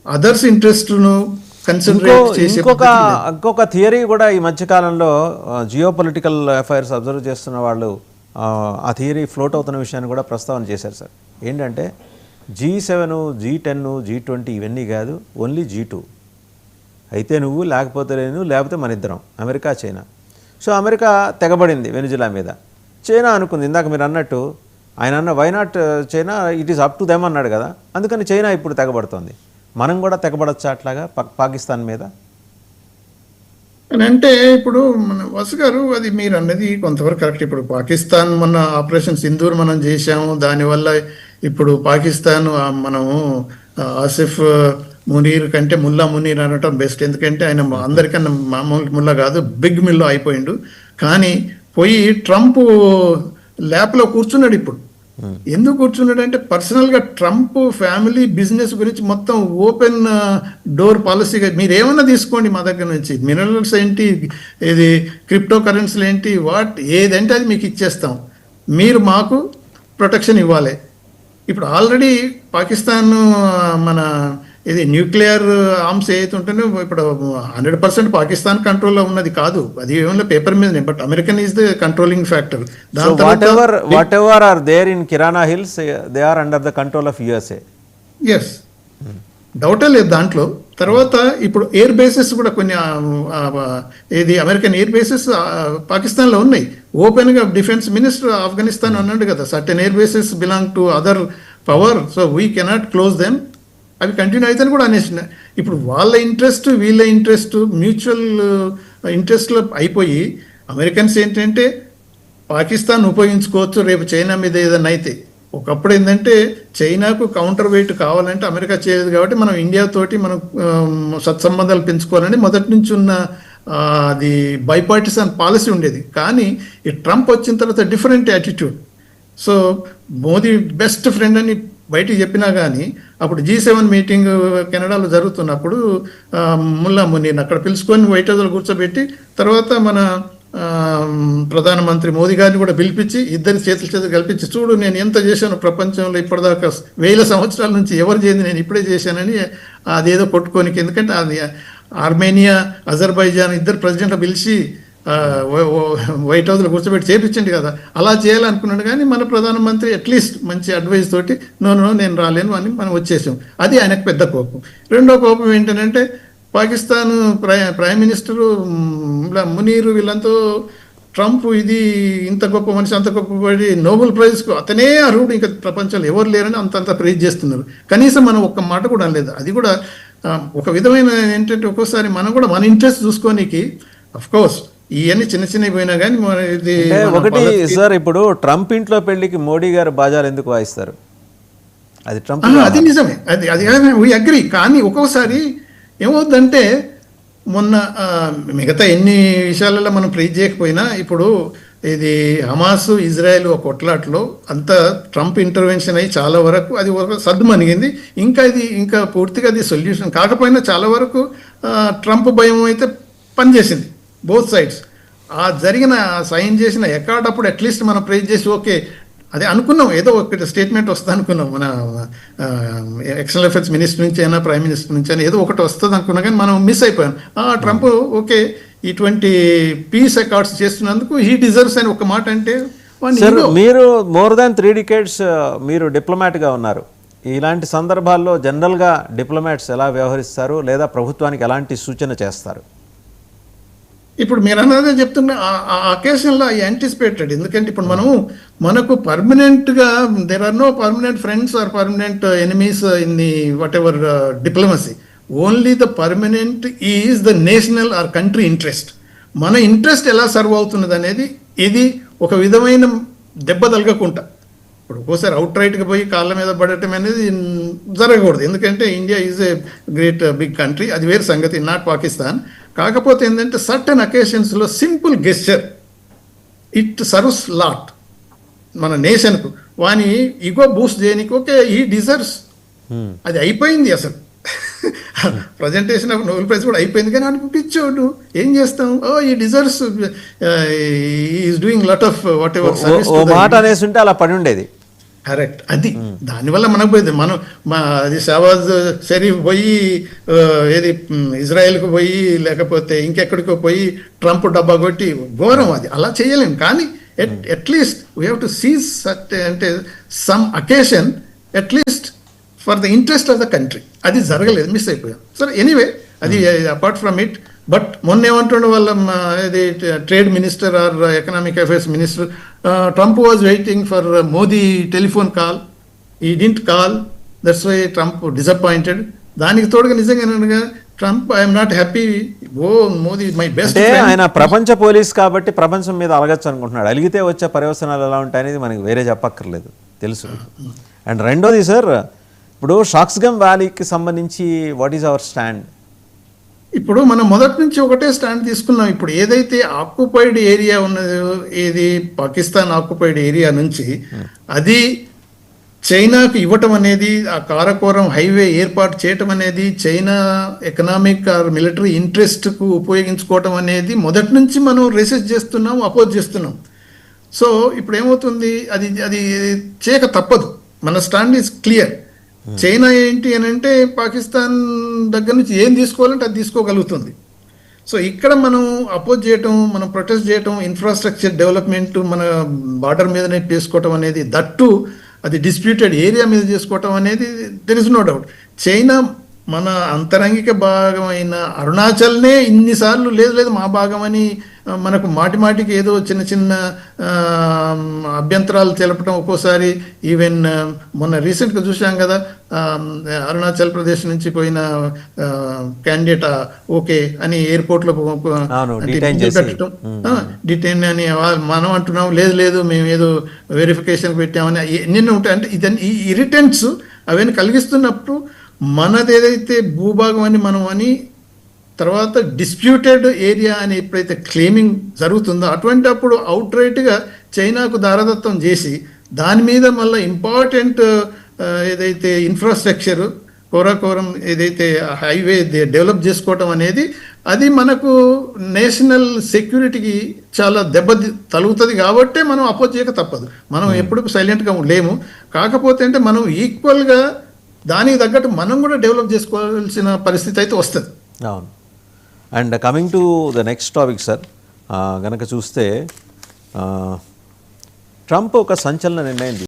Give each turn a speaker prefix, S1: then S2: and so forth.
S1: Others ఇంట్రెస్ట్ను considerate చేసే
S2: ఇంకొక theory కూడా ఈ మధ్యకాలంలో జియో పొలిటికల్ అఫైర్స్ అబ్జర్వ్ చేస్తున్న వాళ్ళు ఆ థియరీ ఫ్లోట్ అవుతున్న విషయాన్ని కూడా ప్రస్తావన చేశారు సార్. ఏంటంటే G7, G10, G20 ఇవన్నీ కాదు, ఓన్లీ G2. అయితే నువ్వు లేకపోతే నేను, లేకపోతే మన ఇద్దరం, అమెరికా చైనా. సో అమెరికా తెగబడింది వెనిజులా మీద. చైనా అనుకుంది ఇందాక మీరు అన్నట్టు, ఆయన అన్న why not China, it is up to them అన్నాడు కదా, అందుకని చైనా ఇప్పుడు తెగబడుతోంది. మనం కూడా తెగబడచ్చా అట్లాగా పాకిస్తాన్ మీద?
S1: అని అంటే ఇప్పుడు మన వసు గారు, అది మీరు అన్నది కొంతవరకు కరెక్ట్. ఇప్పుడు పాకిస్తాన్ మన ఆపరేషన్ సింధూర్ మనం చేశాము, దానివల్ల ఇప్పుడు పాకిస్తాన్ మనము ఆసిఫ్ మునీర్ కంటే ముల్లా మునీర్ అనటం బెస్ట్. ఎందుకంటే ఆయన అందరికన్నా మామూలు ముల్లా కాదు, బిగ్ మిల్లో అయిపోయిండు. కానీ పోయి ట్రంప్ ల్యాప్లో కూర్చున్నాడు. ఇప్పుడు ఎందుకు కూర్చున్నాడు అంటే పర్సనల్గా ట్రంప్ ఫ్యామిలీ బిజినెస్ గురించి మొత్తం ఓపెన్ డోర్ పాలసీగా మీరు ఏమన్నా తీసుకోండి మా దగ్గర నుంచి, మినరల్స్ ఏంటి, ఇది క్రిప్టో కరెన్సీలు ఏంటి, ఏదంటే అది మీకు ఇచ్చేస్తాం, మీరు మాకు ప్రొటెక్షన్ ఇవ్వాలి. ఇప్పుడు ఆల్రెడీ పాకిస్తాన్ మన ఇది న్యూక్లియర్ ఆర్మ్స్ ఏదైతే ఉంటుందో ఇప్పుడు 100% పాకిస్తాన్ కంట్రోల్లో ఉన్నది కాదు, అది ఏమన్నా పేపర్ మీదనే, but American is the controlling factor.
S2: Whatever are there in Kirana hills, they are under the control of USA.
S1: Yes, డౌటే లేదు దాంట్లో. తర్వాత ఇప్పుడు ఎయిర్ బేసెస్ కూడా కొన్ని ఇది అమెరికన్ ఎయిర్ బేసెస్ పాకిస్తాన్లో ఉన్నాయి. ఓపెన్గా డిఫెన్స్ మినిస్టర్ ఆఫ్ఘనిస్తాన్ అన్నాడు కదా, certain air bases belong to other power, so we cannot close them. అవి కంటిన్యూ అవుతాను కూడా అనేసిన. ఇప్పుడు వాళ్ళ ఇంట్రెస్ట్ వీళ్ళ ఇంట్రెస్ట్ మ్యూచువల్ ఇంట్రెస్ట్లో అయిపోయి అమెరికన్స్ ఏంటంటే పాకిస్తాన్ ఉపయోగించుకోవచ్చు రేపు చైనా మీద ఏదైనా అయితే. ఒకప్పుడు ఏంటంటే చైనాకు కౌంటర్ వెయిట్ కావాలంటే అమెరికా చేయలేదు కాబట్టి మనం ఇండియాతోటి మనం సత్సంబంధాలు పెంచుకోవాలని మొదటి నుంచి ఉన్న అది బైపార్టిసన్ పాలసీ ఉండేది. కానీ ఈ ట్రంప్ వచ్చిన తర్వాత different attitude. So Modi best friend అని బయటికి చెప్పినా కానీ అప్పుడు G7 మీటింగ్ కెనడాలో జరుగుతున్నప్పుడు ముల్లా మునీర్ని అక్కడ పిలుచుకొని వైట్ హౌస్లో కూర్చోబెట్టి తర్వాత మన ప్రధానమంత్రి మోదీ గారిని కూడా పిలిపించి ఇద్దరి చేతులు కల్పించి, చూడు నేను ఎంత చేశాను ప్రపంచంలో ఇప్పటిదాకా 1000 సంవత్సరాల నుంచి ఎవరు చేయండి నేను ఇప్పుడే చేశానని అదేదో కొట్టుకోనికి. ఎందుకంటే అది ఆర్మేనియా, అజర్బైజాన్ ఇద్దరు ప్రెసిడెంట్లు పిలిచి వైట్ హౌస్లో కూర్చోబెట్టి చేపించండి కదా, అలా చేయాలనుకున్నాడు. కానీ మన ప్రధానమంత్రి అట్లీస్ట్ మంచి అడ్వైస్ తోటి నో నేను రాలేను అని మనం వచ్చేసాం. అది ఆయనకు పెద్ద కోపం. రెండో కోపం ఏంటంటే పాకిస్తాన్ ప్రైమ్ మినిస్టరు మునీరు వీళ్ళంతా ట్రంప్ ఇది ఇంత గొప్ప మనిషి, అంత గొప్పపడి నోబెల్ ప్రైజ్కు అతనే అర్హుడు, ఇంకా ప్రపంచంలో ఎవరు లేరని అంతంత ప్రైజ్ చేస్తున్నారు. కనీసం మనం ఒక్క మాట కూడా అనలేదు. అది కూడా ఒక విధమైన ఏంటంటే ఒక్కోసారి మనం కూడా మన ఇంట్రెస్ట్ చూసుకోనికి, అఫ్ కోర్స్ ఇవన్నీ చిన్న చిన్నవి పోయినా కానీ
S2: ఒకటి సార్, ఇప్పుడు ట్రంప్ ఇంట్లో పెళ్లికి మోడీ గారు బాజాలు ఎందుకు వాయిస్తారు? అది ట్రంప్,
S1: అది నిజమే, అది వీ అగ్రీ. కానీ ఒక్కొక్కసారి ఏమవుతుందంటే మొన్న మిగతా ఎన్ని విషయాలలో మనం ప్రైజ్ చేయకపోయినా ఇప్పుడు ఇది హమాస్ ఇజ్రాయెల్ ఒక కొట్లాట్లో అంతా ట్రంప్ ఇంటర్వెన్షన్ అయ్యి చాలా వరకు అది సద్దుమణిగింది. ఇంకా పూర్తిగా అది సొల్యూషన్ కాకపోయినా చాలా వరకు ట్రంప్ భయం అయితే పనిచేసింది బోత్ సైడ్స్. ఆ జరిగిన సైన్ చేసిన ఎకార్డ్ అప్పుడు అట్లీస్ట్ మనం ప్రైజ్ చేసి ఓకే అదే అనుకున్నాం, ఏదో ఒకటి స్టేట్మెంట్ వస్తుంది అనుకున్నాం, మన ఎక్స్టర్నల్ అఫేర్స్ మినిస్టర్ నుంచి అయినా ప్రైమ్ మినిస్టర్ నుంచి అయినా ఏదో ఒకటి వస్తుంది అనుకున్నాం. కానీ మనం మిస్ అయిపోయాం. ట్రంప్ ఓకే ఇటువంటి పీస్ అకార్డ్స్ చేస్తున్నందుకు హీ డిజర్వ్స్ అని ఒక మాట అంటే.
S2: మీరు మోర్ దాన్ 3 decades మీరు డిప్లొమాట్గా ఉన్నారు. ఇలాంటి సందర్భాల్లో జనరల్గా డిప్లొమాట్స్ ఎలా వ్యవహరిస్తారు, లేదా ప్రభుత్వానికి ఎలాంటి సూచన చేస్తారు?
S1: ఇప్పుడు మీరు అన్నదే చెప్తున్నా, ఆ అకేషన్లో ఐ యాంటిసిపేటెడ్. ఎందుకంటే ఇప్పుడు మనకు పర్మనెంట్గా there are no permanent friends or permanent enemies in the whatever diplomacy. Only the permanent is the national or country interest. మన ఇంట్రెస్ట్ ఎలా సర్వ్ అవుతున్నది అనేది ఇది ఒక విధమైన దెబ్బ తలగకుండా. ఇప్పుడు ఒక్కోసారి అవుట్ రైట్గా పోయి కాళ్ళ మీద పడటం అనేది జరగకూడదు. ఎందుకంటే India is a great big country, అది వేరే సంగతి, నాట్ పాకిస్తాన్. కాకపోతే ఏంటంటే సర్టన్ అకేషన్స్లో simple gesture it serves lot మన నేషన్కు. వాని ఈగో బూస్ట్ చేయడానికి ఓకే ఈ డిజర్వ్స్, అది అయిపోయింది అసలు. ప్రజెంటేషన్ ఆఫ్ నోబెల్ ప్రైజ్ కూడా అయిపోయింది. కానీ అనిపించోడు ఏం చేస్తాం, ఈ deserves is doing lot of what ever service.
S2: మాట అనేసి ఉంటే అలా పడి ఉండేది.
S1: కరెక్ట్, అది దానివల్ల మనకు పోయింది. మనం అది షహబాజ్ షరీఫ్ పోయి ఏది ఇజ్రాయెల్కు పోయి లేకపోతే ఇంకెక్కడికో పోయి ట్రంప్ డబ్బా కొట్టి ఘోరం, అది అలా చేయలేం. కానీ at least we have to seize అంటే some occasion at least for the interest of the country. అది జరగలేదు, మిస్ అయిపోయాం. సరే ఎనీవే, అది అపార్ట్ ఫ్రమ్ ఇట్. బట్ మొన్న ఏమంటుండే వాళ్ళ ఇది trade minister or economic affairs minister, Trump was waiting for Modi telephone call, he didn't call, that's why Trump disappointed. దానికి తోడుగా నిజంగా Trump I'm not happy, oh Modi my best.
S2: అంటే ఆయన ప్రపంచ పోలీస్ కాబట్టి ప్రపంచం మీద అలగచ్చు అనుకుంటున్నాడు. అలిగితే వచ్చే పర్యవసనాలు ఎలా ఉంటాయనేది మనకి వేరే చెప్పక్కర్లేదు, తెలుసు. అండ్ రెండోది సార్, ఇప్పుడు షాక్స్గమ్ వ్యాలీకి సంబంధించి వాట్ ఈజ్ అవర్ స్టాండ్?
S1: ఇప్పుడు మనం మొదటి నుంచి ఒకటే స్టాండ్ తీసుకున్నాం. ఇప్పుడు ఏదైతే ఆక్యుపైడ్ ఏరియా ఉన్నదో, ఏది పాకిస్తాన్ ఆక్యుపైడ్ ఏరియా నుంచి అది చైనాకు ఇవ్వటం అనేది, ఆ కారకోరం హైవే ఏర్పాటు చేయటం అనేది చైనా ఎకనామిక్ ఆర్ మిలిటరీ ఇంట్రెస్ట్కు ఉపయోగించుకోవటం అనేది మొదటి నుంచి మనం రీసెర్చ్ చేస్తున్నాం, అపోజ్ చేస్తున్నాం. సో ఇప్పుడు ఏమవుతుంది, అది అది చేయక తప్పదు. మన స్టాండ్ ఈజ్ క్లియర్. చైనా ఏంటి అని అంటే పాకిస్తాన్ దగ్గర నుంచి ఏం తీసుకోవాలంటే అది తీసుకోగలుగుతుంది. సో ఇక్కడ మనం అపోజ్ చేయటం, మనం ప్రొటెస్ట్ చేయటం, ఇన్ఫ్రాస్ట్రక్చర్ డెవలప్మెంట్ మన బార్డర్ మీదనే చేసుకోవటం అనేది, దట్టు అది డిస్ప్యూటెడ్ ఏరియా మీద చేసుకోవటం అనేది there is no doubt. China మన అంతరంగిక భాగమైన అరుణాచల్నే ఇన్నిసార్లు లేదు లేదు మా భాగం అని మనకు మాటి మాటికి ఏదో చిన్న చిన్న అభ్యంతరాలు తెలపడం, ఒక్కోసారి ఈవెన్ మొన్న రీసెంట్గా చూసాం కదా, అరుణాచల్ ప్రదేశ్ నుంచి పోయిన క్యాండిడేట్ ఓకే అని ఎయిర్పోర్ట్లో పెట్టడం, డిటైన్ అని మనం అంటున్నాం, లేదు లేదు మేము ఏదో వెరిఫికేషన్ పెట్టామని ఎన్ని ఉంటాయి. అంటే ఇదని ఈ ఇరిటెంట్స్ అవన్నీ కలిగిస్తున్నప్పుడు మనది ఏదైతే భూభాగం అని మనం అని తర్వాత డిస్ప్యూటెడ్ ఏరియా అని ఎప్పుడైతే క్లెయిమింగ్ జరుగుతుందో అటువంటి అప్పుడు అవుట్ రైట్గా చైనాకు దారదత్తం చేసి దాని మీద మళ్ళీ ఇంపార్టెంట్ ఏదైతే ఇన్ఫ్రాస్ట్రక్చర్ కోరాకోరం ఏదైతే హైవే డెవలప్ చేసుకోవటం అనేది అది మనకు నేషనల్ సెక్యూరిటీకి చాలా దెబ్బ తలుగుతుంది. కాబట్టి మనం అపోజ్ చేయక తప్పదు. మనం ఎప్పుడు సైలెంట్గా లేము. కాకపోతే అంటే మనం ఈక్వల్గా దానికి తగ్గట్టు మనం కూడా డెవలప్ చేసుకోవాల్సిన పరిస్థితి అయితే వస్తుంది.
S2: అవును. And coming to the next topic sir, కనుక చూస్తే ట్రంప్ ఒక సంచలన నిర్ణయం